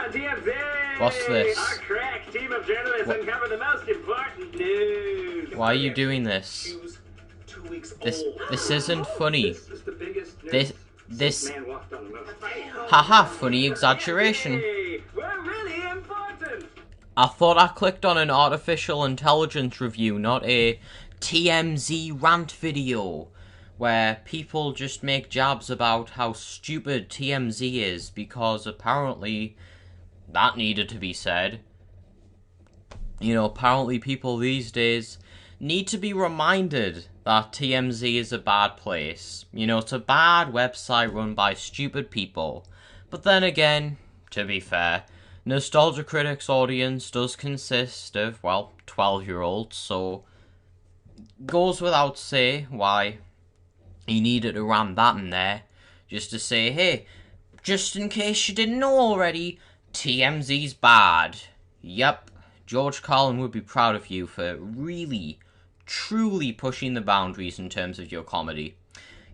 on TMZ! What's this? Our crack team of journalists uncover the most important news. Why are you doing this? She was 2 weeks This old. isn't funny. This is the biggest news This since man walked on the moon. haha, funny exaggeration. Hey, we're really important. I thought I clicked on an artificial intelligence review, not a TMZ rant video, where people just make jabs about how stupid TMZ is, because apparently that needed to be said. You know, apparently people these days need to be reminded that TMZ is a bad place. You know, it's a bad website run by stupid people. But then again, to be fair, Nostalgia Critic's audience does consist of, well, 12-year-olds, so goes without say why he needed to ram that in there, just to say, hey, just in case you didn't know already, TMZ's bad. Yep, George Carlin would be proud of you for really, truly pushing the boundaries in terms of your comedy.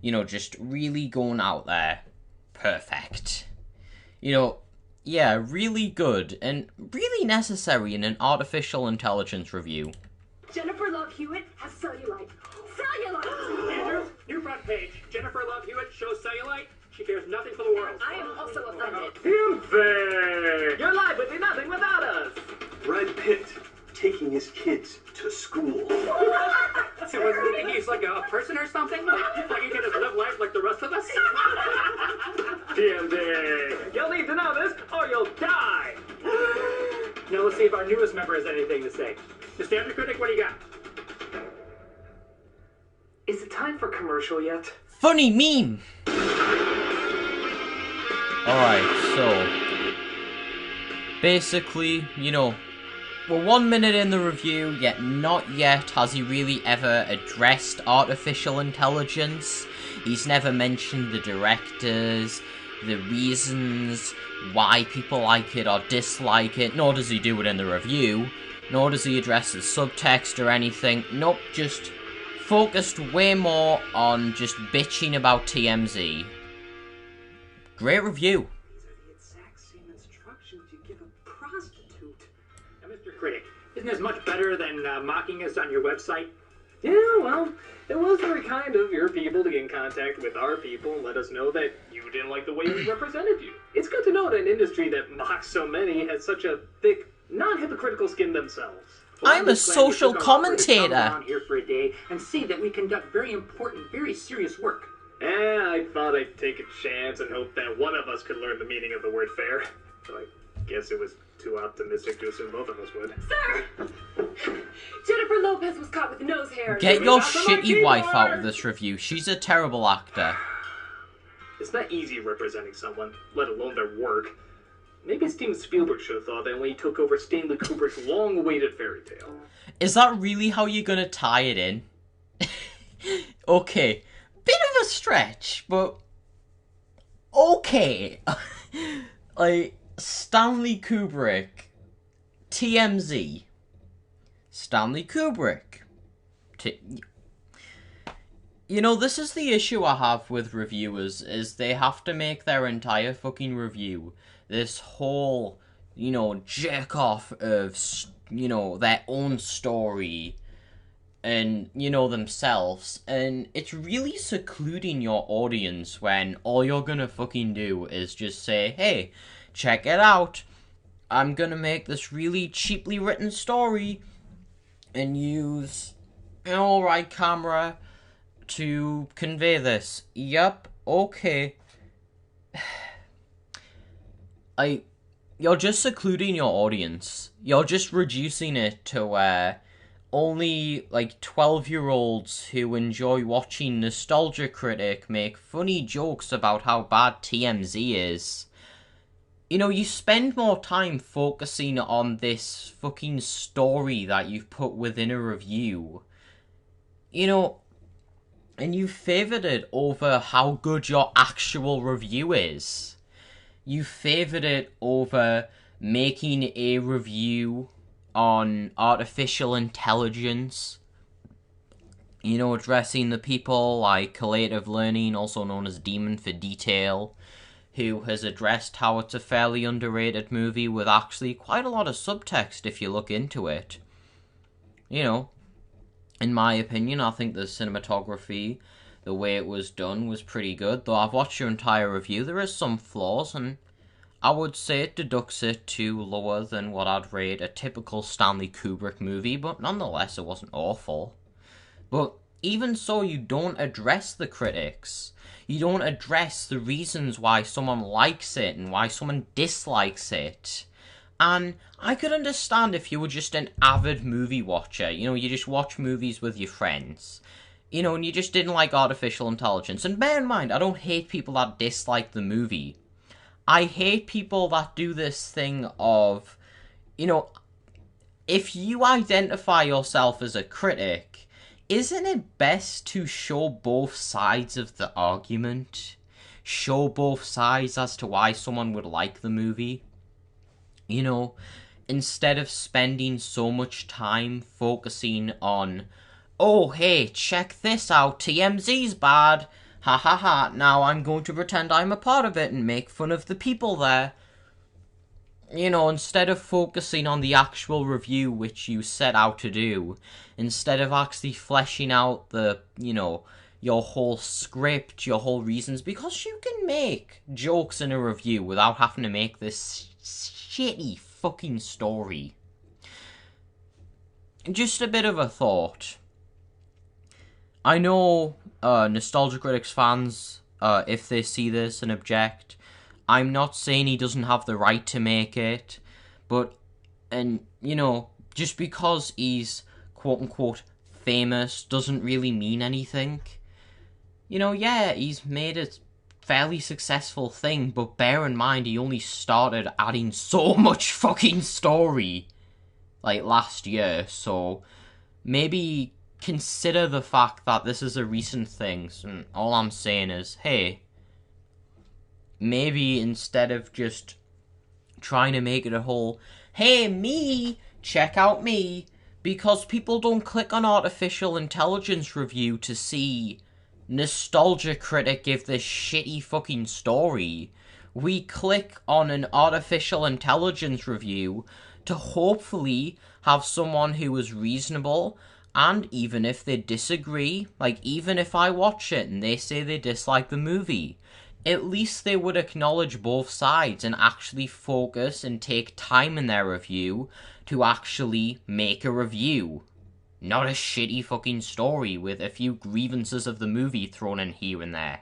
You know, just really going out there. Perfect. You know, yeah, really good and really necessary in an artificial intelligence review. Jennifer Love Hewitt has cellulite. Cellulite! Andrew, new front page. Jennifer Love Hewitt shows cellulite. She cares nothing for the world. I am also offended. TMZ! Your life would be nothing without us. Brad Pitt taking his kids to school. So was he thinking he's like a person or something? Like he can just live life like the rest of us? TMZ! You'll need to know this or you'll die! Now let's see if our newest member has anything to say. Nostalgia Critic, what do you got? Is it time for commercial yet? Funny meme! Alright, so basically, you know, we're 1 minute in the review, yet not yet has he really ever addressed artificial intelligence. He's never mentioned the directors, the reasons why people like it or dislike it, nor does he do it in the review, nor does he address the subtext or anything. Nope, just focused way more on just bitching about TMZ. Great review. These are the exact same instructions you give a prostitute. Now, Mr. Critic, isn't this much better than mocking us on your website? Yeah, well, it was very kind of your people to get in contact with our people and let us know that you didn't like the way we represented you. It's good to know that an industry that mocks so many has such a thick, non-hypocritical skin themselves. Well, I'm a just glad you social took our offer to come commentator. down here for a day and see that we conduct very important, very serious work. I thought I'd take a chance and hope that one of us could learn the meaning of the word fair. So I guess it was too optimistic to assume both of us would. Sir! Jennifer Lopez was caught with nose hair. Get your That's my shitty wife out keyboard. of this review. She's a terrible actor. It's not easy representing someone, let alone their work. Maybe Steven Spielberg should have thought that when he took over Stanley Kubrick's long-awaited fairy tale. Is that really how you're gonna tie it in? Okay. Bit of a stretch, but okay. Like, Stanley Kubrick, TMZ, Stanley Kubrick. You know, this is the issue I have with reviewers, is they have to make their entire fucking review this whole, you know, jerk-off of, you know, their own story and, you know, themselves, and it's really secluding your audience when all you're gonna fucking do is just say, hey, check it out, I'm gonna make this really cheaply written story and use an alright camera to convey this. Yup, okay. You're just secluding your audience. You're just reducing it to where only, like, 12-year-olds who enjoy watching Nostalgia Critic make funny jokes about how bad TMZ is. You know, you spend more time focusing on this fucking story that you've put within a review. You know, and you favoured it over how good your actual review is. You favoured it over making a review on artificial intelligence, you know, addressing the people like Collative Learning, also known as Demon for Detail, who has addressed how it's a fairly underrated movie with actually quite a lot of subtext if you look into it. You know, in my opinion, I think the cinematography, the way it was done, was pretty good. Though I've watched your entire review, there is some flaws, and I would say it deducts it to lower than what I'd rate a typical Stanley Kubrick movie, but nonetheless, it wasn't awful. But even so, you don't address the critics. You don't address the reasons why someone likes it and why someone dislikes it. And I could understand if you were just an avid movie watcher. You know, you just watch movies with your friends. You know, and you just didn't like artificial intelligence. And bear in mind, I don't hate people that dislike the movie. I hate people that do this thing of, you know, if you identify yourself as a critic, isn't it best to show both sides of the argument? Show both sides as to why someone would like the movie? You know, instead of spending so much time focusing on, oh, hey, check this out, TMZ's bad, ha ha ha, now I'm going to pretend I'm a part of it and make fun of the people there. You know, instead of focusing on the actual review which you set out to do, instead of actually fleshing out the, you know, your whole script, your whole reasons, because you can make jokes in a review without having to make this shitty fucking story. Just a bit of a thought. I know Nostalgia Critics fans, if they see this and object, I'm not saying he doesn't have the right to make it, but, and, you know, just because he's quote-unquote famous doesn't really mean anything. You know, yeah, he's made a fairly successful thing, but bear in mind he only started adding so much fucking story, like, last year, so maybe consider the fact that this is a recent thing, and all I'm saying is, hey, maybe instead of just trying to make it a whole, hey, me, check out me, because people don't click on artificial intelligence review to see Nostalgia Critic give this shitty fucking story. We click on an artificial intelligence review to hopefully have someone who is reasonable, and even if they disagree, like even if I watch it and they say they dislike the movie, at least they would acknowledge both sides and actually focus and take time in their review to actually make a review. Not a shitty fucking story with a few grievances of the movie thrown in here and there.